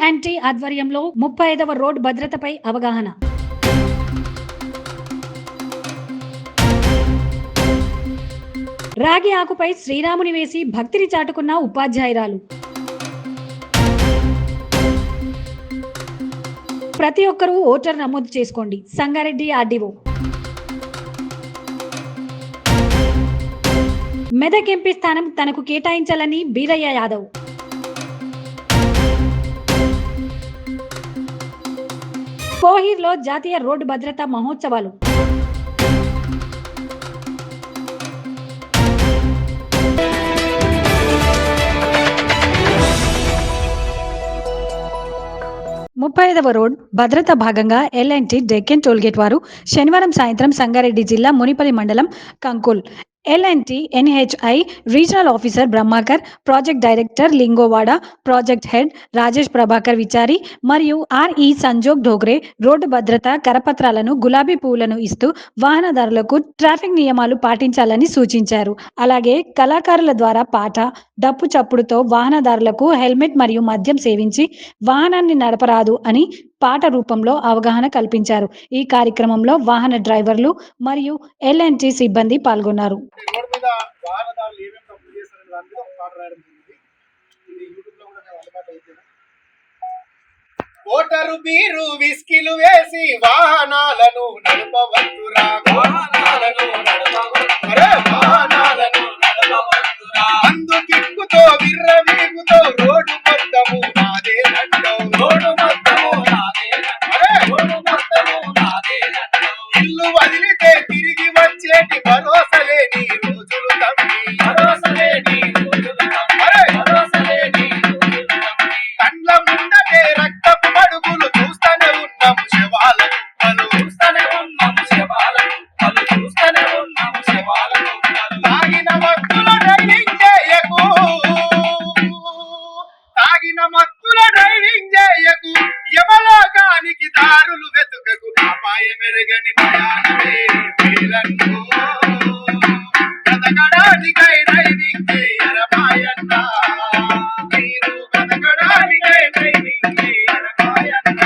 L&T ఆధ్వర్యంలో 35వ road భద్రతపై అవగాహన. రాగి ఆకుపై శ్రీరాముని వేసి భక్తిని చాటుకున్న ఉపాధ్యాయురాలు. ప్రతి ఒక్కరూ ఓటర్ నమోదు చేసుకోండి. సంగారెడ్డి ఆర్డీఓ. మెదక్ ఎంపీ స్థానం తనకు కేటాయించాలని బీరయ్య యాదవ్. కోహీర్లో జాతీయ రోడ్డు భద్రతా మహోత్సవాలు. ముప్పైదవ రోడ్ భద్రత భాగంగా L&T డెక్కన్ టోల్గేట్ వారు శనివారం సాయంత్రం సంగారెడ్డి జిల్లా మునిపల్లి మండలం Kankul L&T NHI regional officer Brahmakar, project director Lingowada, project head Rajesh Prabhakar విచారి మరియు RE సంజోగ్ ఢోగ్రే రోడ్డు భద్రత కరపత్రాలను, గులాబీ పువ్వులను ఇస్తూ వాహనదారులకు ట్రాఫిక్ నియమాలు పాటించాలని సూచించారు. అలాగే కళాకారుల ద్వారా పాట, డప్పు చప్పుడుతో వాహనదారులకు హెల్మెట్ మరియు మద్యం సేవించి వాహనాన్ని నడపరాదు అని పాట రూపంలో అవగాహన కల్పించారు. ఈ కార్యక్రమంలో వాహన డ్రైవర్లు మరియు L&T సిబ్బంది పాల్గొన్నారు. ఓటరు బీరు విస్కిలు వేసి వాహనాలను నడపవద్దురా, అందుకిక్కుతో విర్రవీగుతో రోడ్డు మొత్తము నాదే ఇల్లు వదిలితే తిరిగి వచ్చేటి భరోసా లేని రోజులు తమ్మి, కండ్ల ముందటే రక్తపు మడుగులు చూస్తూనే ఉన్నాము శవాల తాగిన మత్తుల డ్రైవింగ్ చేయకు, యమలోకానికి దారులు వెతుకకు, అపాయమెరుగని ప్రయాణమే వేలన్నో, బ్రతకడానికై డ్రైవింగ్ చేయరమాయన్న, మీరు బ్రతకడానికై డ్రైవింగ్ చేయరమాయన్న.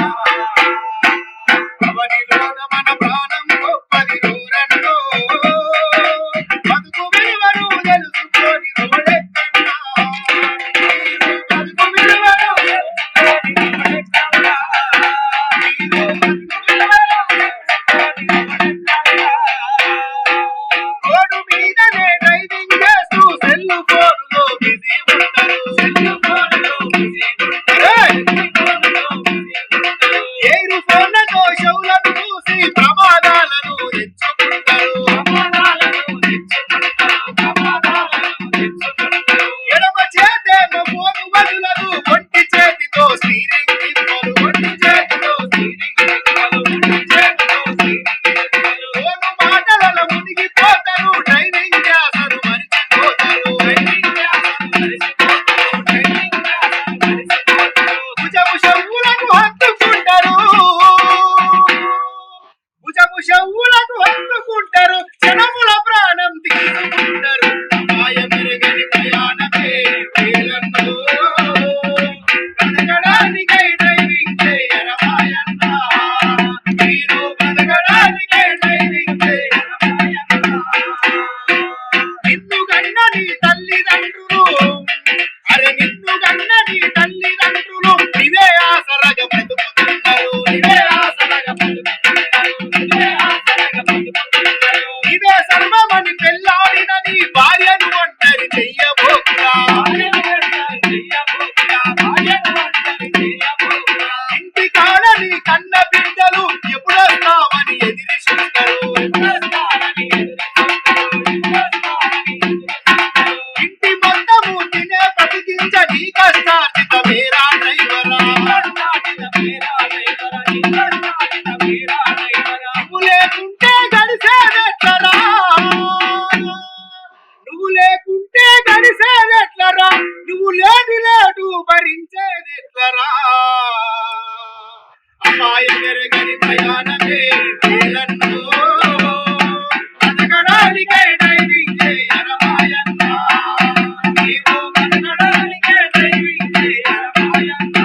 అవనిలోన మన ప్రాణం గొప్పది రోరన్నో, బతుకు విలువను తెలుసుకొని రోడెక్కన్నా, బతుకు విలువను రోడ్డు మీదనే డ్రైవింగ్ చేస్తూ సెల్లు ఫోనులో బిజీ ఉంటారు, ఏరు ఫోన్లతో షౌలను చూసి ప్రమాదాలను తెచ్చుకుంటారు, ఎడమ చేతేమో ఫోను వదులదు, ఒంటి చేతితో స్టీరింగ్ తిప్పరు, ఫోను మాటలలో మునిగిపోతారు, డ్రైవింగ్ చేసరు మరిచిపోతారు, భుజము షవ్వులకు హత్తుకుంటారు, క్షణముల ప్రాణం తీసుకుంటారు, అపాయమెరుగని ప్రయాణమే వేలన్నో, బ్రతకడానికై డ్రైవింగ్ చేయరమాయన్న, మీరు బ్రతకడానికై డ్రైవింగ్ చేయరమాయన్న. నిన్ను గన్న నీ తల్లిదండ్రులు, నిన్ను గన్న నీ తల్లిదండ్రులు ఇవే ఆసరగా బ్రతుకుతున్నారు, ఇవే సర్వమని పెళ్ళాడిన నీ భార్యను ఒంటరి చెయ్యబోకురా, ఇంటి కాడ నీ కన్న బిడ్డలు ఎప్పుడొస్తావని ఎదిరి చూస్తారు, ఇంటి మొత్తము తినే బతికించ నీ కష్టార్జిత మేరా డ్రైవరా, నువ్వు లేకుంటే గడిసేదెట్లరా, నువ్వు లేడు భరించేదెట్లరా, అపాయమెరుగని ప్రయాణమే వేలన్నో, బ్రతకడానికై డ్రైవింగ్ చేయరమాయన్న, నీవు బ్రతకడానికై డ్రైవింగ్ చేయరమాయన్న.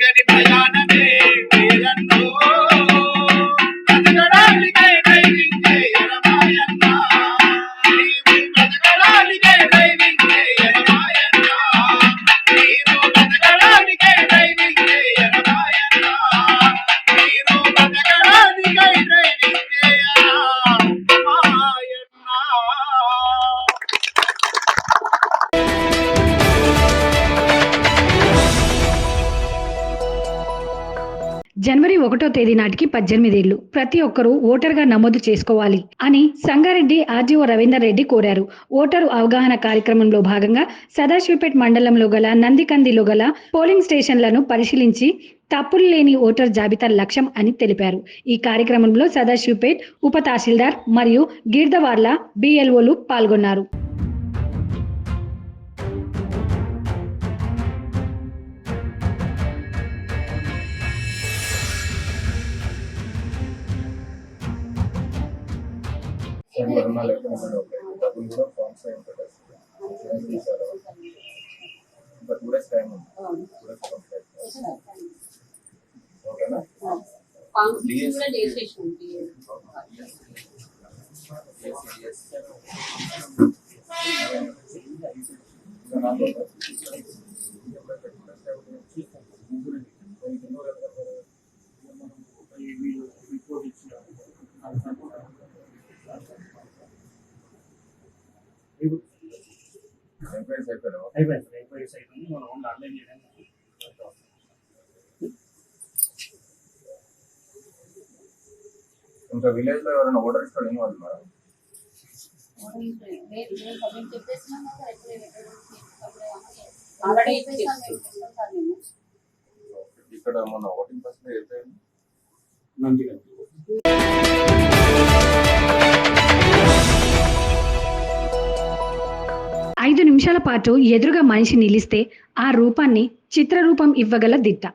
తీయని ప్రయాణమే వేరన్నో బతకడానికే డ్రైవింగ్ చేయరమాయన్న నీవు బతకడానికే డ్రైవింగ్ చేయరమాయన్న నీవు బతకడానికే డ్రైవింగ్ చేయరమాయన్న నీవు బతకడానికే డ్రైవింగ్ చేయరమాయన్న. జనవరి 1వ తేదీ నాటికి 18 ఏళ్లు ప్రతి ఒక్కరూ ఓటర్గా నమోదు చేసుకోవాలి అని సంగారెడ్డి ఆర్డీఓ రవీందర్ రెడ్డి కోరారు. ఓటరు అవగాహన కార్యక్రమంలో భాగంగా సదాశివపేట్ మండలంలో గల నందికందిలో గల పోలింగ్ స్టేషన్లను పరిశీలించి తప్పులు లేని ఓటర్ జాబితా లక్ష్యం అని తెలిపారు. ఈ కార్యక్రమంలో సదాశివపేట్ ఉప తహసీల్దార్ మరియు గిర్దవార్ల బిఎల్ఓలు పాల్గొన్నారు. ఇంకా విలేజ్ లో ఎవరైనా ఓటర్ ఇస్తాడు ఏమో అది మేడం. ఇక్కడ మన ఓటింగ్ పర్సెంటేజ్ అయిపోయింది. 5 నిమిషాల పాటు ఎదురుగా మనిషి నిలిస్తే ఆ రూపాన్ని చిత్రరూపం ఇవ్వగల దిట్ట.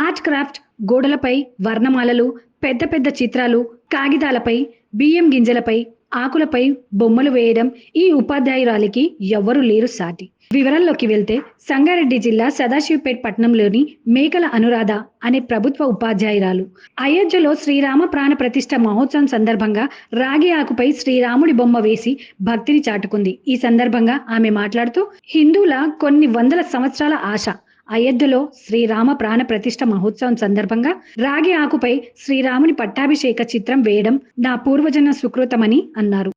ఆర్ట్ క్రాఫ్ట్, గోడలపై వర్ణమాలలు, పెద్ద పెద్ద చిత్రాలు, కాగితాలపై, బియ్యం గింజలపై, ఆకులపై బొమ్మలు వేయడం ఈ ఉపాధ్యాయురాలికి ఎవ్వరూ లేరు సాటి. వివరాల్లోకి వెళ్తే సంగారెడ్డి జిల్లా సదాశివపేట్ పట్టణంలోని మేకల అనురాధ అనే ప్రభుత్వ ఉపాధ్యాయురాలు అయోధ్యలో శ్రీరామ ప్రాణ ప్రతిష్ఠ మహోత్సవం సందర్భంగా రాగి ఆకుపై శ్రీరాముడి బొమ్మ వేసి భక్తిని చాటుకుంది. ఈ సందర్భంగా ఆమె మాట్లాడుతూ హిందువుల కొన్ని వందల సంవత్సరాల ఆశ అయోధ్యలో శ్రీరామ ప్రాణ ప్రతిష్ఠ మహోత్సవం సందర్భంగా రాగి ఆకుపై శ్రీరాముని పట్టాభిషేక చిత్రం వేయడం నా పూర్వజన్మ సుకృతమని అన్నారు.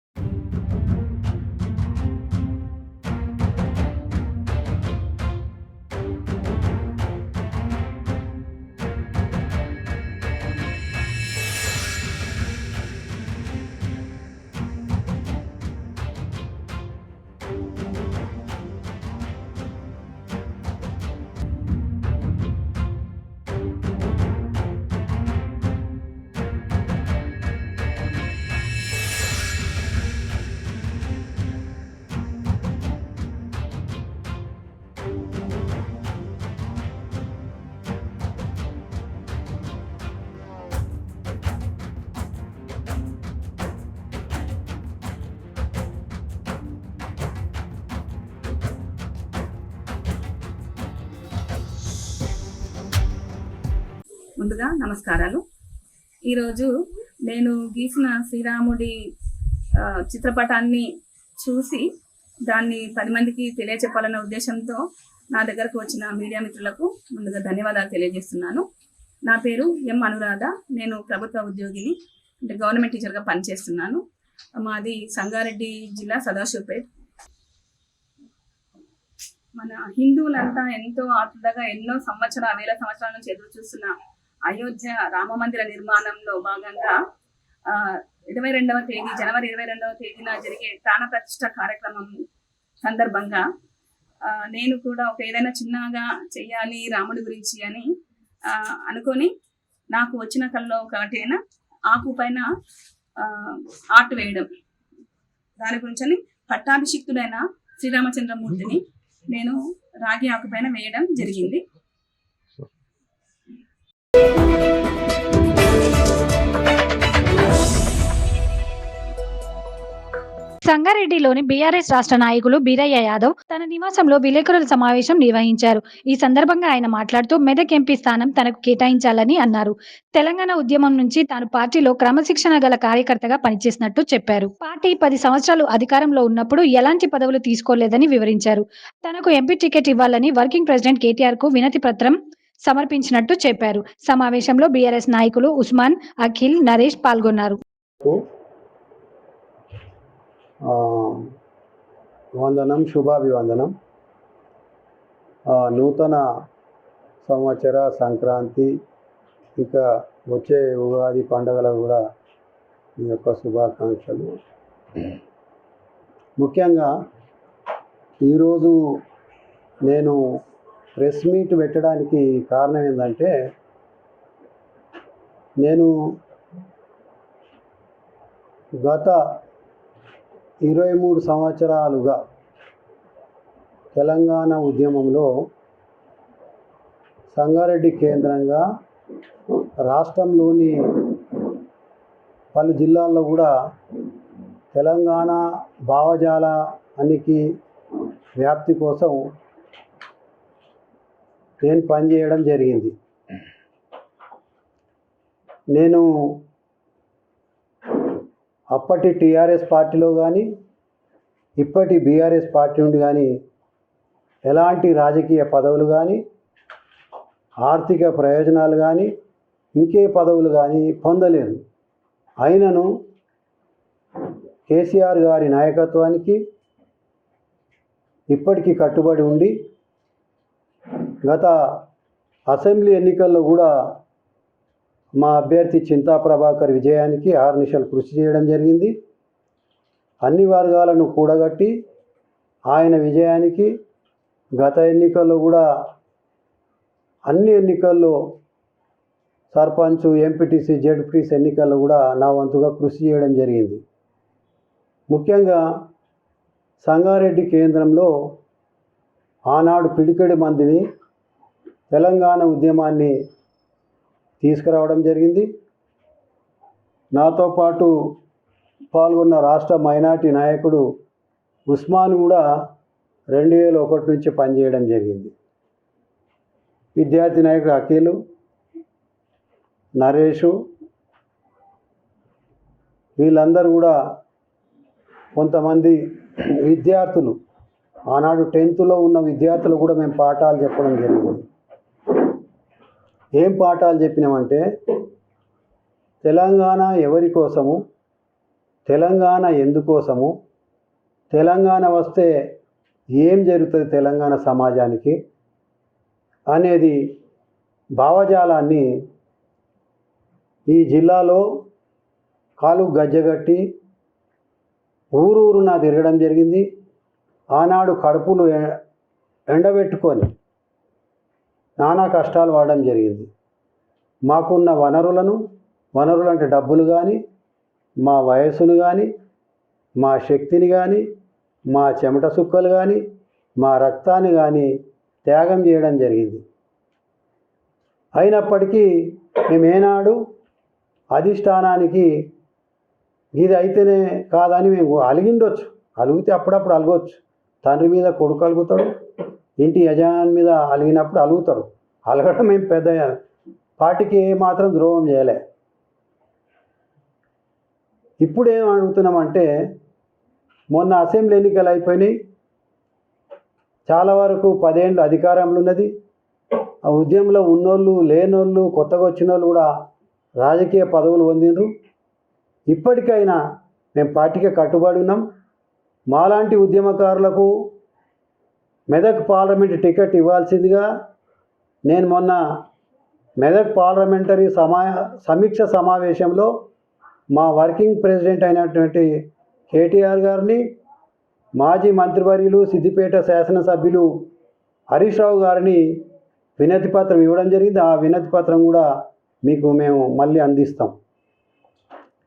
ముందుగా నమస్కారాలు. ఈరోజు నేను గీసిన శ్రీరాముడి చిత్రపటాన్ని చూసి దాన్ని 10 మందికి తెలియచెప్పాలన్న ఉద్దేశంతో నా దగ్గరకు వచ్చిన మీడియా మిత్రులకు ముందుగా ధన్యవాదాలు తెలియజేస్తున్నాను. నా పేరు ఎం అనురాధ. నేను ప్రభుత్వ ఉద్యోగిని, అంటే గవర్నమెంట్ టీచర్గా పనిచేస్తున్నాను. మాది సంగారెడ్డి జిల్లా సదాశివపేట్. మన హిందువులంతా ఎంతో ఆతృతగా ఎన్నో వేల సంవత్సరాల నుంచి ఎదురు చూస్తున్న అయోధ్య రామ మందిర నిర్మాణంలో భాగంగా 22వ తేదీ జనవరి 22వ తేదీన జరిగే ప్రాణ ప్రతిష్ఠ కార్యక్రమం సందర్భంగా నేను కూడా ఏదైనా చిన్నగా చెయ్యాలి రాముడి గురించి అని అనుకొని నాకు వచ్చిన కల్లో ఒకటైన ఆకు పైన ఆర్ట్ వేయడం, దాని గురించి పట్టాభిషిక్తుడైన శ్రీరామచంద్రమూర్తిని నేను రాగి ఆకు పైన వేయడం జరిగింది. సంగారెడ్డిలోని బీఆర్ఎస్ రాష్ట్ర నాయకులు బీరయ్య యాదవ్ తన నివాసంలో విలేకరుల సమావేశం నిర్వహించారు. ఈ సందర్భంగా ఆయన మాట్లాడుతూ మెదక్ ఎంపీ స్థానం తనకు కేటాయించాలని అన్నారు. తెలంగాణ ఉద్యమం నుంచి తాను పార్టీలో క్రమశిక్షణ గల కార్యకర్తగా పనిచేసినట్టు చెప్పారు. పార్టీ 10 సంవత్సరాలు అధికారంలో ఉన్నప్పుడు ఎలాంటి పదవులు తీసుకోలేదని వివరించారు. తనకు ఎంపీ టికెట్ ఇవ్వాలని వర్కింగ్ ప్రెసిడెంట్ కేటీఆర్ కు వినతి పత్రం సమర్పించినట్టు చెప్పారు. సమావేశంలో బీఆర్ఎస్ నాయకులు ఉస్మాన్, అఖిల్, నరేష్ పాల్గొన్నారు. వందనం, శుభాభివందనం. నూతన సంవత్సర సంక్రాంతి ఇంకా వచ్చే ఉగాది పండుగలకు కూడా ఈ యొక్క శుభాకాంక్షలు. ముఖ్యంగా ఈరోజు నేను ప్రెస్ మీట్ పెట్టడానికి కారణం ఏంటంటే, నేను గత 23 సంవత్సరాలుగా తెలంగాణ ఉద్యమంలో సంగారెడ్డి కేంద్రంగా రాష్ట్రంలోని పలు జిల్లాల్లో కూడా తెలంగాణ భావజాలానికి వ్యాప్తి కోసం నేను పనిచేయడం జరిగింది. నేను అప్పటి టీఆర్ఎస్ పార్టీలో కానీ ఇప్పటి బీఆర్ఎస్ పార్టీ నుండి కానీ ఎలాంటి రాజకీయ పదవులు కానీ ఆర్థిక ప్రయోజనాలు కానీ ఇంకే పదవులు కానీ పొందలేదు. అయినను కేసీఆర్ గారి నాయకత్వానికి ఇప్పటికీ కట్టుబడి ఉండి గత అసెంబ్లీ ఎన్నికల్లో కూడా మా అభ్యర్థి చింతా ప్రభాకర్ విజయానికి అహర్నిశలు కృషి చేయడం జరిగింది. అన్ని వర్గాలను కూడగట్టి ఆయన విజయానికి గత ఎన్నికల్లో కూడా అన్ని ఎన్నికల్లో సర్పంచ్, ఎంపీటీసీ, జెడ్పీటీసీ ఎన్నికల్లో కూడా నా వంతుగా కృషి చేయడం జరిగింది. ముఖ్యంగా సంగారెడ్డి కేంద్రంలో ఆనాడు పిడికెడు మందిని తెలంగాణ ఉద్యమాన్ని తీసుకురావడం జరిగింది. నాతో పాటు పాల్గొన్న రాష్ట్ర మైనార్టీ నాయకుడు ఉస్మాన్ కూడా 2001 నుంచి పనిచేయడం జరిగింది. విద్యార్థి నాయకుడు అఖిల్, నరేషు వీళ్ళందరూ కూడా కొంతమంది విద్యార్థులు ఆనాడు 10th ఉన్న విద్యార్థులు కూడా మేము పాఠాలు చెప్పడం జరిగింది. ఏం పాఠాలు చెప్పినామంటే, తెలంగాణ ఎవరి కోసము, తెలంగాణ ఎందుకోసము, తెలంగాణ వస్తే ఏం జరుగుతుంది తెలంగాణ సమాజానికి అనేది భావజాలాన్ని ఈ జిల్లాలో కాలు గజ్జగట్టి ఊరూరున తిరగడం జరిగింది. ఆనాడు కడుపులు ఎండబెట్టుకొని నానా కష్టాలు పడడం జరిగింది. మాకున్న వనరులు అంటే డబ్బులు కానీ, మా వయస్సును కానీ, మా శక్తిని కానీ, మా చెమట సుక్కలు కానీ, మా రక్తాన్ని కానీ త్యాగం చేయడం జరిగింది. అయినప్పటికీ మేమేనాడు అధిష్టానానికి ఇది అయితేనే కాదని మేము అలిగిండొచ్చు, అలిగితే అప్పుడప్పుడు అలగవచ్చు. తండ్రి మీద కొడుకు అలుగుతాడు, ఇంటి యజమాని మీద అలిగినప్పుడు అలుగుతాడు. అలగడం మేము పెద్ద పార్టీకి ఏమాత్రం ద్రోహం చేయలే. ఇప్పుడేం అడుగుతున్నామంటే, మొన్న అసెంబ్లీ ఎన్నికలు అయిపోయినాయి. చాలా వరకు 10 ఏళ్ళు అధికారంలో ఉన్నది. ఆ ఉద్యమంలో ఉన్నోళ్ళు, లేనోళ్ళు, కొత్తగా వచ్చిన వాళ్ళు కూడా రాజకీయ పదవులు పొందినరు. ఇప్పటికైనా మేము పార్టీకి కట్టుబడి ఉన్నాం. మాలాంటి ఉద్యమకారులకు మెదక్ పార్లమెంటు టికెట్ ఇవ్వాల్సిందిగా నేను మొన్న మెదక్ పార్లమెంటరీ సమీక్ష సమావేశంలో మా వర్కింగ్ ప్రెసిడెంట్ అయినటువంటి కేటీఆర్ గారిని, మాజీ మంత్రివర్యులు సిద్దిపేట శాసనసభ్యులు హరీష్ రావు గారిని వినతి పత్రం ఇవ్వడం జరిగింది. ఆ వినతి పత్రం కూడా మీకు మేము మళ్ళీ అందిస్తాం.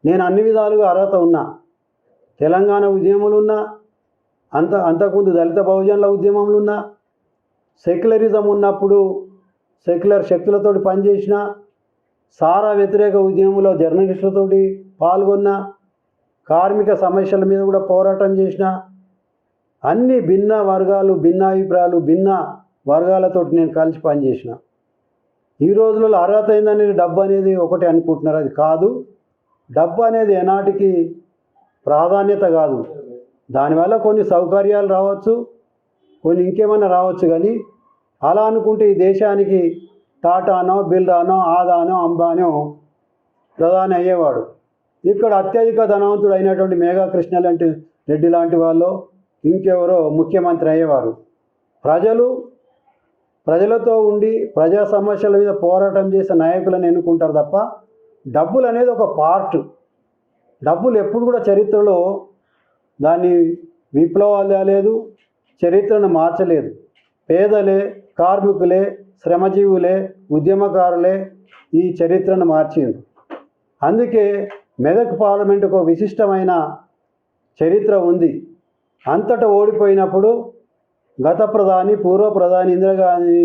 నేను అన్ని విధాలుగా అర్హత ఉన్నా. తెలంగాణ ఉద్యమంలో ఉన్నా, అంతకుముందు దళిత బహుజనుల ఉద్యమంలో ఉన్నా, సెక్యులరిజం ఉన్నప్పుడు సెక్యులర్ శక్తులతోటి పనిచేసిన, సారా వ్యతిరేక ఉద్యమంలో జర్నలిస్టులతోటి పాల్గొన్న, కార్మిక సమస్యల మీద కూడా పోరాటం చేసిన, అన్ని భిన్న వర్గాలు, భిన్న అభిప్రాయాలు, భిన్న వర్గాలతో నేను కలిసి పనిచేసిన. ఈ రోజులలో అర్హత అయిందనేది డబ్బు అనేది ఒకటి అనుకుంటున్నారు, అది కాదు. డబ్బు అనేది ఏనాటికి ప్రాధాన్యత కాదు. దానివల్ల కొన్ని సౌకర్యాలు రావచ్చు, కొన్ని ఇంకేమైనా రావచ్చు, కానీ అలా అనుకుంటే ఈ దేశానికి టాటానో, బిర్లానో, ఆదానో, అంబానో ప్రధాని అయ్యేవాడు. ఇక్కడ అత్యధిక ధనవంతుడు అయినటువంటి మేఘా కృష్ణ లాంటి రెడ్డి లాంటి వాళ్ళు ఇంకెవరో ముఖ్యమంత్రి అయ్యేవారు. ప్రజలతో ఉండి ప్రజా సమస్యల మీద పోరాటం చేసే నాయకులను ఎన్నుకుంటారు తప్ప డబ్బులు అనేది ఒక పార్ట్. డబ్బులు ఎప్పుడు కూడా చరిత్రలో దాన్ని విప్లవాలు తేలేదు, చరిత్రను మార్చలేదు. పేదలే, కార్మికులే, శ్రమజీవులే, ఉద్యమకారులే ఈ చరిత్రను మార్చింది. అందుకే మెదక్ పార్లమెంటుకు ఒక విశిష్టమైన చరిత్ర ఉంది. అంతటా ఓడిపోయినప్పుడు గత ప్రధాని, పూర్వ ప్రధాని ఇందిరాగాంధీ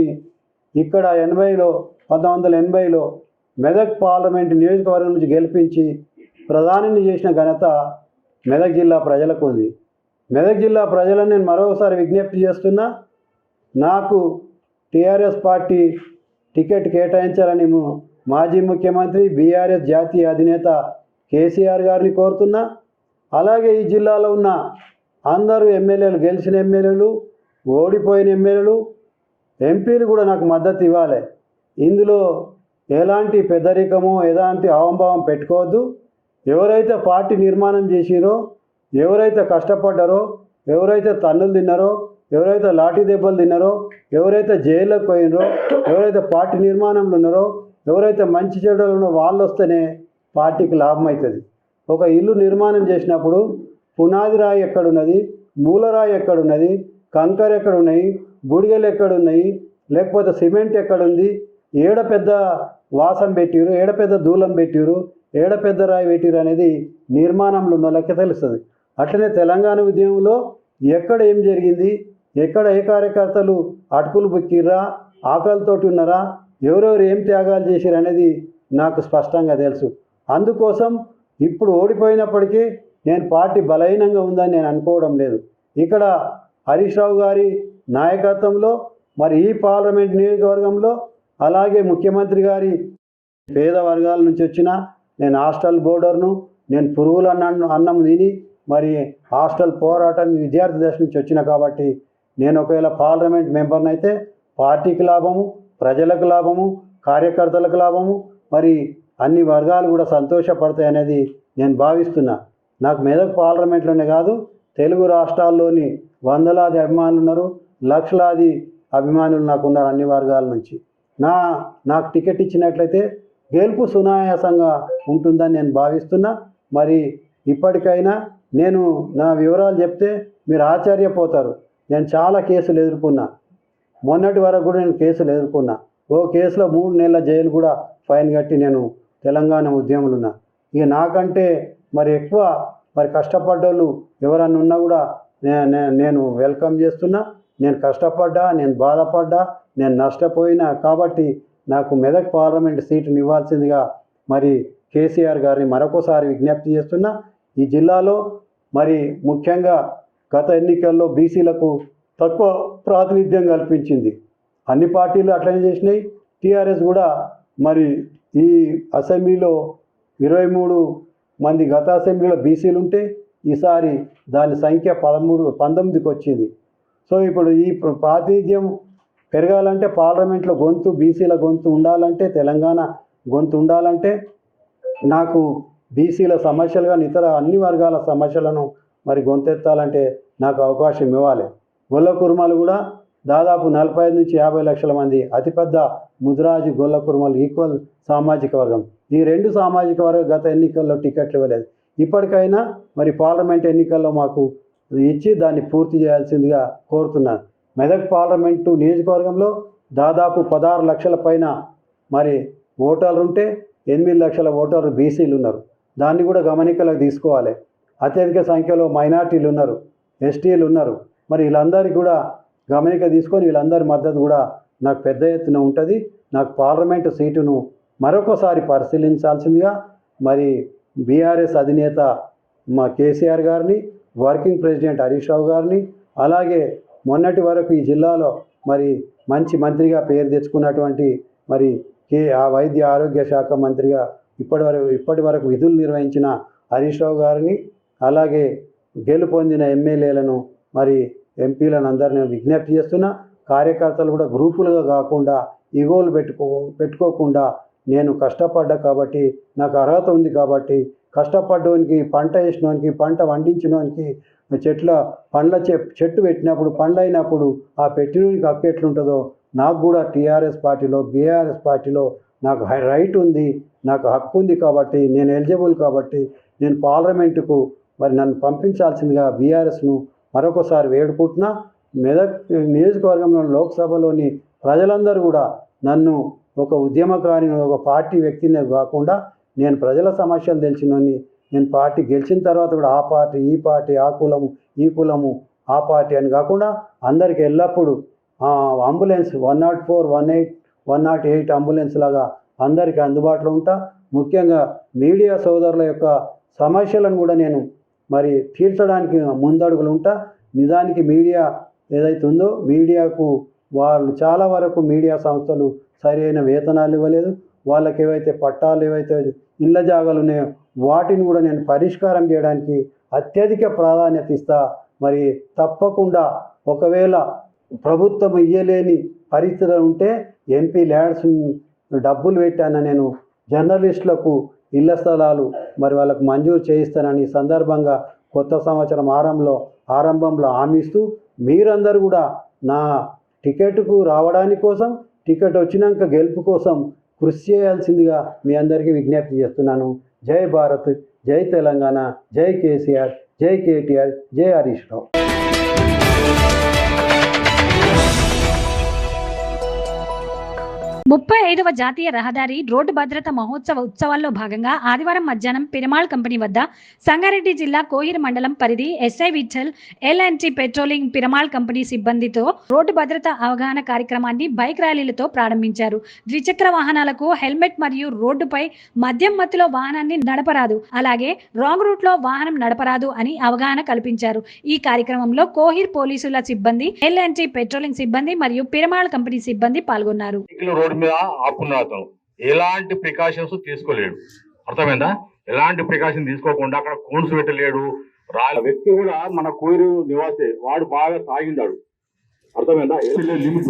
ఇక్కడ 1980లో మెదక్ పార్లమెంటు నియోజకవర్గం నుంచి గెలిపించి ప్రధానిని చేసిన ఘనత మెదక్ జిల్లా ప్రజలకు ఉంది. మెదక్ జిల్లా ప్రజలను నేను మరోసారి విజ్ఞప్తి చేస్తున్నా, నాకు టీఆర్ఎస్ పార్టీ టికెట్ కేటాయించాలని మాజీ ముఖ్యమంత్రి, బీఆర్ఎస్ జాతీయ అధినేత కేసీఆర్ గారిని కోరుతున్నా. అలాగే ఈ జిల్లాలో ఉన్న అందరూ ఎమ్మెల్యేలు, గెలిచిన ఎమ్మెల్యేలు, ఓడిపోయిన ఎమ్మెల్యేలు, ఎంపీలు కూడా నాకు మద్దతు ఇవ్వాలి. ఇందులో ఎలాంటి పెద్దరికమో ఎలాంటి అహంభావం పెట్టుకోవద్దు. ఎవరైతే పార్టీ నిర్మాణం చేసిరో, ఎవరైతే కష్టపడ్డారో, ఎవరైతే తన్నులు తిన్నారో, ఎవరైతే లాఠీ దెబ్బలు తిన్నారో, ఎవరైతే జైల్లోకి పోయినరో, ఎవరైతే పార్టీ నిర్మాణంలో ఉన్నారో, ఎవరైతే మంచి చెడులు ఉన్నారో వాళ్ళు వస్తేనే పార్టీకి లాభం అవుతుంది. ఒక ఇల్లు నిర్మాణం చేసినప్పుడు పునాది రాయి ఎక్కడున్నది, మూలరాయి ఎక్కడున్నది, కంకర ఎక్కడున్నాయి, బుడిగలు ఎక్కడున్నాయి, లేకపోతే సిమెంట్ ఎక్కడుంది, ఏడ పెద్ద వాసం పెట్టిరు, ఏడ పెద్ద దూలం పెట్టిరు, ఏడ పెద్ద రాయి పెట్టిరు అనేది నిర్మాణంలో ఉన్న వాళ్ళకి తెలుస్తుంది. అట్లనే తెలంగాణ ఉద్యమంలో ఎక్కడ ఏం జరిగింది, ఎక్కడ ఏ కార్యకర్తలు అటుకులు బుక్కిర్రా, ఆకలితోటి ఉన్నారా, ఎవరెవరు ఏం త్యాగాలు చేసిరు అనేది నాకు స్పష్టంగా తెలుసు. అందుకోసం ఇప్పుడు ఓడిపోయినప్పటికీ నేను పార్టీ బలహీనంగా ఉందని నేను అనుకోవడం లేదు. ఇక్కడ హరీష్ రావు గారి నాయకత్వంలో మరి ఈ పార్లమెంట్ నియోజకవర్గంలో అలాగే ముఖ్యమంత్రి గారి పేద వర్గాల నుంచి వచ్చిన నేను హాస్టల్ బోర్డర్ను, నేను పురుగుల అన్నం తిని మరి హాస్టల్ పోరాటం విద్యార్థి దశ నుంచి వచ్చిన కాబట్టి నేను ఒకవేళ పార్లమెంట్ మెంబర్ని అయితే పార్టీకి లాభము, ప్రజలకు లాభము, కార్యకర్తలకు లాభము, మరి అన్ని వర్గాలు కూడా సంతోషపడతాయి అనేది నేను భావిస్తున్నా. నాకు మెదక్ పార్లమెంట్లోనే కాదు, తెలుగు రాష్ట్రాల్లోని వందలాది అభిమానులు ఉన్నారు, లక్షలాది అభిమానులు నాకు ఉన్నారు అన్ని వర్గాల నుంచి. నాకు టికెట్ ఇచ్చినట్లయితే గెలుపు సునాయాసంగా ఉంటుందని నేను భావిస్తున్నా. మరి ఇప్పటికైనా నేను నా వివరాలు చెప్తే మీరు ఆశ్చర్యపోతారు. నేను చాలా కేసులు ఎదుర్కొన్నా, మొన్నటి వరకు కూడా నేను కేసులు ఎదుర్కొన్నా. ఓ కేసులో 3 నెలల జైలు కూడా ఫైన్ కట్టి నేను తెలంగాణ ఉద్యమంలో ఉన్నా. ఇక నాకంటే మరి ఎక్కువ మరి కష్టపడ్డోళ్ళు ఎవరన్నా ఉన్నా కూడా నేను వెల్కమ్ చేస్తున్నా. నేను కష్టపడ్డా, నేను బాధపడ్డా, నేను నష్టపోయినా కాబట్టి నాకు మెదక్ పార్లమెంట్ సీటుని ఇవ్వాల్సిందిగా మరి కేసీఆర్ గారిని మరొకసారి విజ్ఞప్తి చేస్తున్నా. ఈ జిల్లాలో మరి ముఖ్యంగా గత ఎన్నికల్లో బీసీలకు తక్కువ ప్రాతినిధ్యం కల్పించింది. అన్ని పార్టీలు అట్లనే చేసినాయి. టీఆర్ఎస్ కూడా మరి ఈ అసెంబ్లీలో 23 మంది గత అసెంబ్లీలో బీసీలు ఉంటే ఈసారి దాని సంఖ్య 19కి వచ్చింది. సో ఇప్పుడు ఈ ప్రాతినిధ్యం పెరగాలంటే పార్లమెంట్లో గొంతు, బీసీల గొంతు ఉండాలంటే, తెలంగాణ గొంతు ఉండాలంటే నాకు బీసీల సమస్యలు కానీ ఇతర అన్ని వర్గాల సమస్యలను మరి గొంతెత్తాలంటే నాకు అవకాశం ఇవ్వాలి. గొల్ల కుర్మాలు కూడా దాదాపు 45 నుంచి 50 లక్షల మంది అతిపెద్ద ముదిరాజు గొల్ల కుర్మాలు ఈక్వల్ సామాజిక వర్గం. ఈ 2 సామాజిక వర్గం గత ఎన్నికల్లో టికెట్లు ఇవ్వలేదు. ఇప్పటికైనా మరి పార్లమెంట్ ఎన్నికల్లో మాకు ఇచ్చి దాన్ని పూర్తి చేయాల్సిందిగా కోరుతున్నాను. మెదక్ పార్లమెంటు నియోజకవర్గంలో దాదాపు 16 లక్షల పైన మరి ఓటర్లు ఉంటే 8 లక్షల ఓటర్లు బీసీలు ఉన్నారు. దాన్ని కూడా గమనికలోకి తీసుకోవాలి. అత్యధిక సంఖ్యలో మైనార్టీలు ఉన్నారు, ఎస్టీలు ఉన్నారు. మరి వీళ్ళందరికీ కూడా గమనిక తీసుకొని వీళ్ళందరి మద్దతు కూడా నాకు పెద్ద ఎత్తున ఉంటుంది. నాకు పార్లమెంటు సీటును మరొకసారి పరిశీలించాల్సిందిగా మరి బీఆర్ఎస్ అధినేత మా కేసీఆర్ గారిని, వర్కింగ్ ప్రెసిడెంట్ హరీష్ రావు గారిని, అలాగే మొన్నటి వరకు ఈ జిల్లాలో మరి మంచి మంత్రిగా పేరు తెచ్చుకున్నటువంటి మరి ఆ వైద్య ఆరోగ్య శాఖ మంత్రిగా ఇప్పటి వరకు విధులు నిర్వహించిన హరీష్ రావు గారిని, అలాగే గెలుపొందిన ఎమ్మెల్యేలను మరి ఎంపీలను అందరినీ విజ్ఞప్తి చేస్తున్నా. కార్యకర్తలు కూడా గ్రూపులుగా కాకుండా ఈగోలు పెట్టుకోకుండా నేను కష్టపడ్డా కాబట్టి, నాకు అర్హత ఉంది కాబట్టి, కష్టపడ్డోనికి, పంట వేసినోనికి, పంట వండించినోనికి, పండ్ల చెట్టు పెట్టినప్పుడు పండ్లు అయినప్పుడు ఆ పెట్టినోనికి హక్కు ఎట్లుంటుందో నాకు కూడా టీఆర్ఎస్ పార్టీలో, బీఆర్ఎస్ పార్టీలో నాకు రైట్ ఉంది, నాకు హక్కు ఉంది కాబట్టి, నేను ఎలిజిబుల్ కాబట్టి నేను పార్లమెంటుకు మరి నన్ను పంపించాల్సిందిగా బీఆర్ఎస్ను మరొకసారి వేడుకుంటున్నా. మెదక్ నియోజకవర్గంలో లోక్సభలోని ప్రజలందరూ కూడా నన్ను ఒక ఉద్యమకారిని, ఒక పార్టీ వ్యక్తిని కాకుండా నేను ప్రజల సమస్యలు తెలిసినోని, నేను పార్టీ గెలిచిన తర్వాత కూడా ఆ పార్టీ, ఈ పార్టీ, ఆ కులము, ఈ కులము, ఆ పార్టీ అని కాకుండా అందరికీ ఎల్లప్పుడూ అంబులెన్స్ 104, 108, 108 అంబులెన్స్ లాగా అందరికీ అందుబాటులో ఉంటా. ముఖ్యంగా మీడియా సోదరుల యొక్క సమస్యలను కూడా నేను మరి తీర్చడానికి ముందడుగులు ఉంటా. నిజానికి మీడియా ఏదైతే ఉందో మీడియాకు వాళ్ళు చాలా వరకు మీడియా సంస్థలు సరైన వేతనాలు ఇవ్వలేదు. వాళ్ళకి ఏవైతే పట్టాలు, ఏవైతే ఇళ్ళ జాగాలు ఉన్నాయో వాటిని కూడా నేను పరిష్కారం చేయడానికి అత్యధిక ప్రాధాన్యత ఇస్తా. మరి తప్పకుండా ఒకవేళ ప్రభుత్వం ఇయ్యలేని పరిస్థితులు ఉంటే ఎంపీ ల్యాడ్స్ డబ్బులు పెట్టాను నేను జర్నలిస్టులకు ఇళ్ల స్థలాలు మరి వాళ్ళకు మంజూరు చేయిస్తానని సందర్భంగా కొత్త సంవత్సరం ఆరంభంలో హామీస్తూ మీరందరూ కూడా నా టికెట్కు రావడానికి కోసం, టికెట్ వచ్చినాక గెలుపు కోసం కృషి చేయాల్సిందిగా మీ అందరికీ విజ్ఞప్తి చేస్తున్నాను. జై భారత్, జై తెలంగాణ, జై కేసీఆర్, జై కేటీఆర్, జై హరీష్ రావు. 35వ జాతీయ రహదారి రోడ్డు భద్రత మహోత్సవ ఉత్సవాల్లో భాగంగా ఆదివారం మధ్యాహ్నం పిరమాల్ కంపెనీ వద్ద సంగారెడ్డి జిల్లా కోహిర్ మండలం పరిధి SI Vithal ఎల్&టి patrolling Piramal company సిబ్బందితో రోడ్డు భద్రత అవగాహన కార్యక్రమాన్ని బైక్ ర్యాలీలతో ప్రారంభించారు. ద్విచక్ర వాహనాలకు హెల్మెట్ మరియు రోడ్డుపై మద్యం మత్తులో వాహనాన్ని నడపరాదు, అలాగే రాంగ్ రూట్ లో వాహనం నడపరాదు అని అవగాహన కల్పించారు. ఈ కార్యక్రమంలో కోహిర్ పోలీసుల సిబ్బంది, ఎల్&టి పెట్రోలింగ్ సిబ్బంది మరియు పిరమాల్ కంపెనీ సిబ్బంది పాల్గొన్నారు. మీద ఆపుకున్నాడు. అతను ఎలాంటి ప్రికాషన్స్ తీసుకోలేడు, అర్థమైందా? ఎలాంటి ప్రికాషన్ తీసుకోకుండా అక్కడ కోన్స్ పెట్టలేడు. వ్యక్తి కూడా మన కోయిరు నివాసే, వాడు బాగా తాగిండాడు, అర్థమైందా? లిమిట్